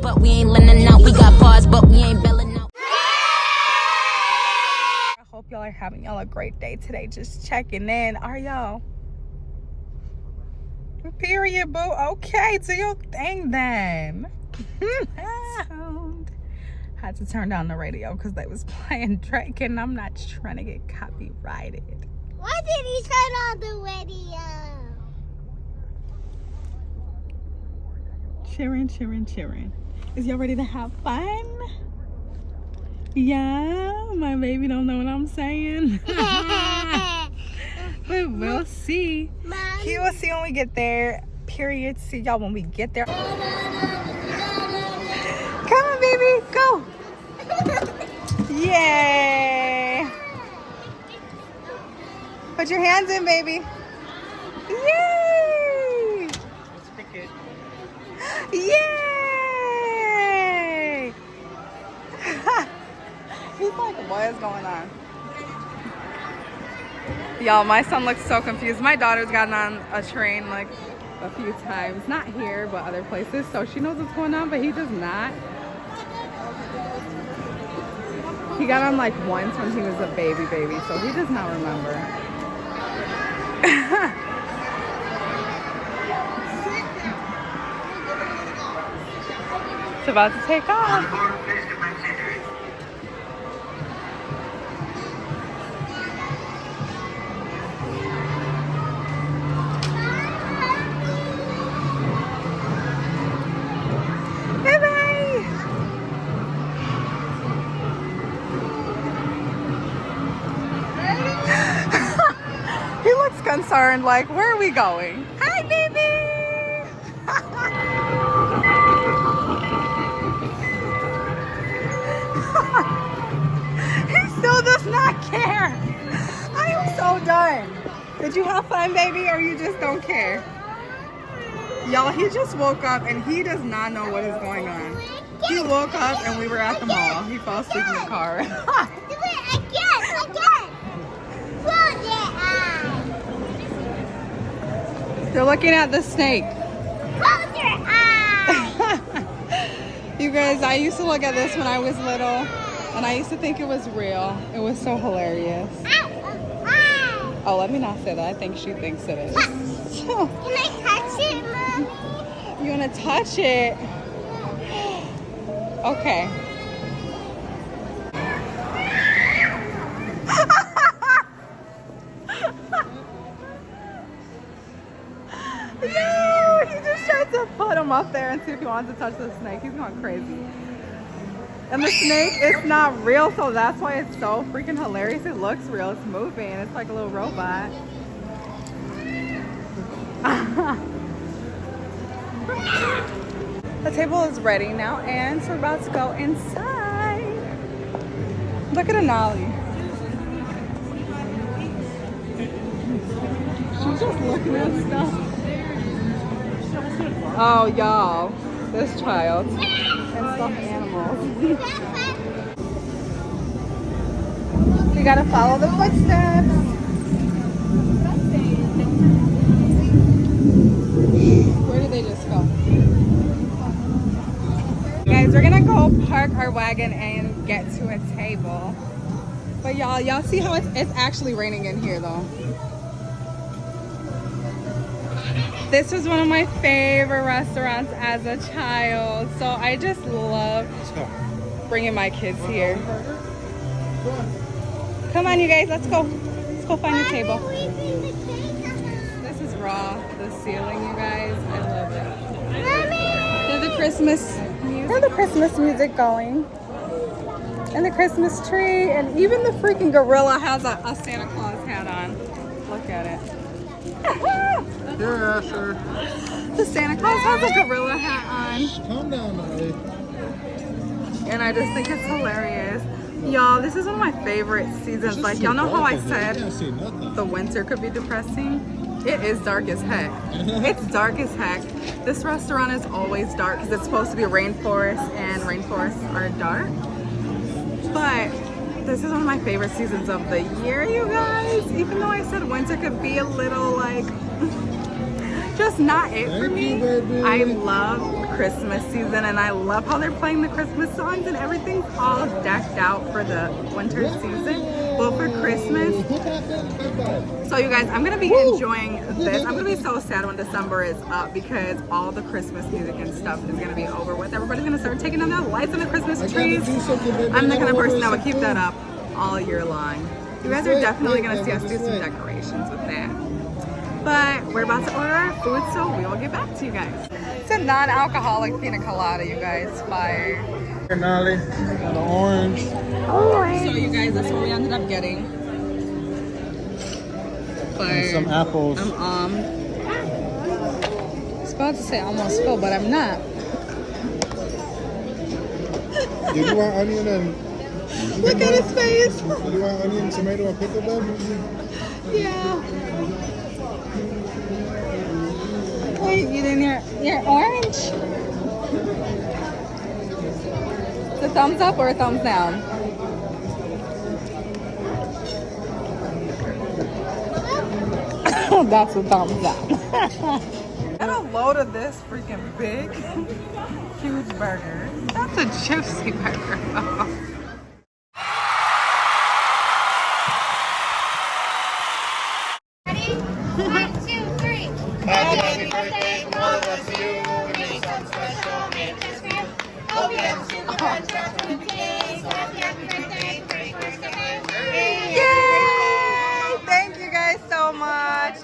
But we ain't lending out. We got bars, but we ain't belling out. I hope y'all are having a great day today. Just checking in. Are y'all? Period, boo. Okay, do your thing then. Had to turn down the radio because they was playing Drake and I'm not trying to get copyrighted. Why did he turn on the radio? Cheering, cheering, cheering. Is y'all ready to have fun? Yeah, my baby don't know what I'm saying. But we'll see. Mom. He will see when we get there. Period. See y'all when we get there. Come on, baby. Go. Yay. Put your hands in, baby. Yay. Let's pick it. Yay. He's like, what is going on? Y'all, my son looks so confused. My daughter's gotten on a train like a few times. Not here, but other places. So she knows what's going on, but he does not. He got on like once when he was a baby, so he does not remember. It's about to take off. He looks concerned, like, where are we going? Hi, baby! He still does not care. I am so done. Did you have fun, baby, or you just don't care? Y'all, he just woke up and he does not know what is going on. He woke up and we were at the mall. He fell asleep in the car. Do it again. Close your eyes. They're looking at the snake. Close your eyes. You guys, I used to look at this when I was little and I used to think it was real. It was so hilarious. Oh, let me not say that. I think she thinks it is. Can I touch it, Mommy? You want to touch it? Okay. No, he just tried to put him up there and see if he wants to touch the snake. He's going crazy. And the snake is not real, so that's why it's so freaking hilarious. It looks real. It's moving. It's like a little robot. The table is ready now, and we're about to go inside. Look at Anali. She's just looking at stuff. Oh, y'all, this child and stuffed animals. We gotta follow the footsteps. Where did they just go? Guys, we're gonna go park our wagon and get to a table. But y'all see how it's actually raining in here though. This was one of my favorite restaurants as a child. So I just love bringing my kids here. Come on, you guys, let's go. Let's go find a table. This is raw, the ceiling, you guys. I love it. There's the Christmas music going. And the Christmas tree. And even the freaking gorilla has a Santa Claus hat on. Look at it. Yeah, sure. The Santa Claus has a gorilla hat on. Calm down, Molly. And I just think it's hilarious. Y'all, this is one of my favorite seasons. Like, y'all know how I said the winter could be depressing? It is dark as heck. It's dark as heck. This restaurant is always dark because it's supposed to be a rainforest and rainforests are dark. But this is one of my favorite seasons of the year, you guys. Even though I said winter could be a little like, just not it for me. I love Christmas season, and I love how they're playing the Christmas songs and everything's all decked out for the winter season. Well, for Christmas. So you guys, I'm gonna be enjoying this. I'm gonna be so sad when December is up because all the Christmas music and stuff is gonna be over with. Everybody's gonna start taking down their lights and the Christmas trees. I'm the kind of person that would keep that up all year long. You guys are definitely gonna see us do some decorations with that. But we're about to order our food, so we will get back to you guys. It's a non-alcoholic pina colada, you guys. Fire. Finale, the orange. So you guys, that's what we ended up getting. Fire. And some apples. I was about to say almost full, but I'm not. Did you want onion and... Look at his face. Did you want onion, tomato, and pickle, baby? Yeah. Wait, you didn't your orange? The thumbs up or a thumbs down? That's a thumbs up. And a load of this freaking big, huge burger. That's a juicy burger. Ready? 1, 2, 3. Happy birthday from all of us to you. Make something special, make this for you. Hope you have a super fantastic day. Happy birthday, Merry Christmas. Yay! Thank you guys so much.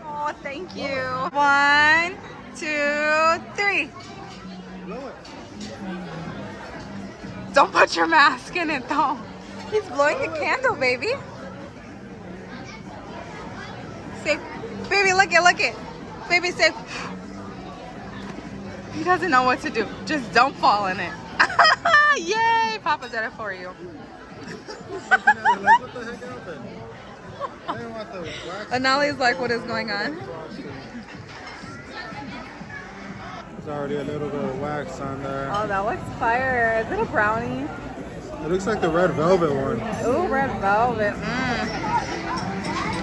Oh, thank you. 1, 2, 3. Don't put your mask in it though. He's blowing a candle, baby. Say, baby, look it. Baby, say. He doesn't know what to do. Just don't fall in it. Yay! Papa did it for you. What the heck happened? I didn't want the wax. Anali's like, what is going on? There's already a little bit of wax on there. Oh, that looks fire. Is it a brownie? It looks like the red velvet one. Ooh, red velvet.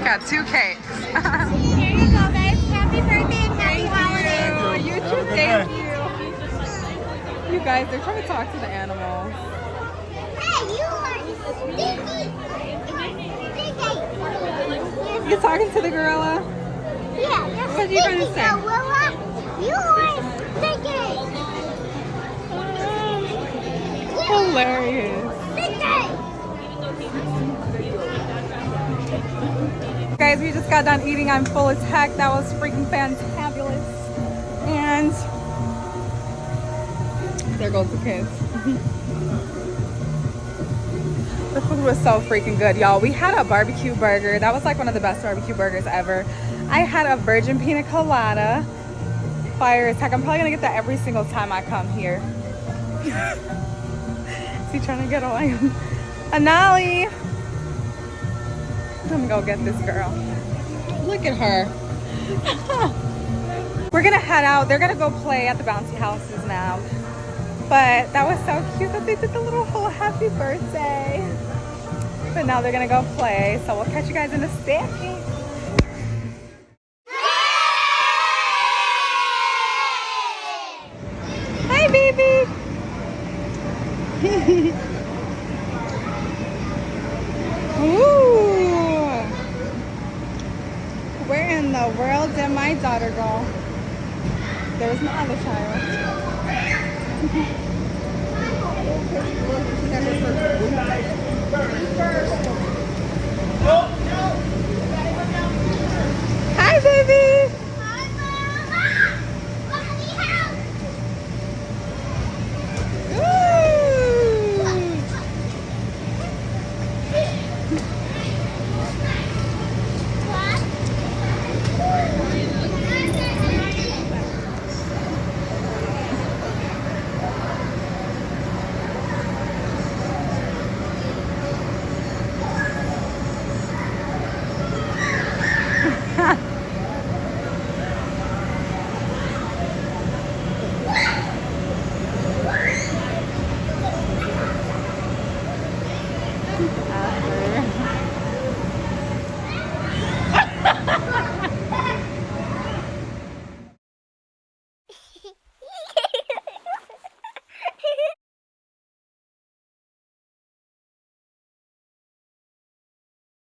Got 2 cakes. Here you go, guys. Happy birthday and happy holidays. You too, thank you. You guys, they're trying to talk to the animals. Hey, you are stinky. You talking to the gorilla? Yeah, you're What are you gonna stinky, say? gorilla. You are stinky. Hilarious. Stinky. Guys, we just got done eating. I'm full of tech. That was freaking fantabulous. And there goes the kids. The food was so freaking good, y'all. We had a barbecue burger. That was like one of the best barbecue burgers ever. I had a virgin pina colada. Fire as heck. I'm probably gonna get that every single time I come here. Is he trying to get away? Anali! I'm gonna go get this girl. Look at her. We're gonna head out. They're gonna go play at the bouncy houses now. But that was so cute that they did the little whole happy birthday. But now they're gonna go play. So we'll catch you guys in a second. Hi, baby. Ooh. Where in the world did my daughter go? There's my other child.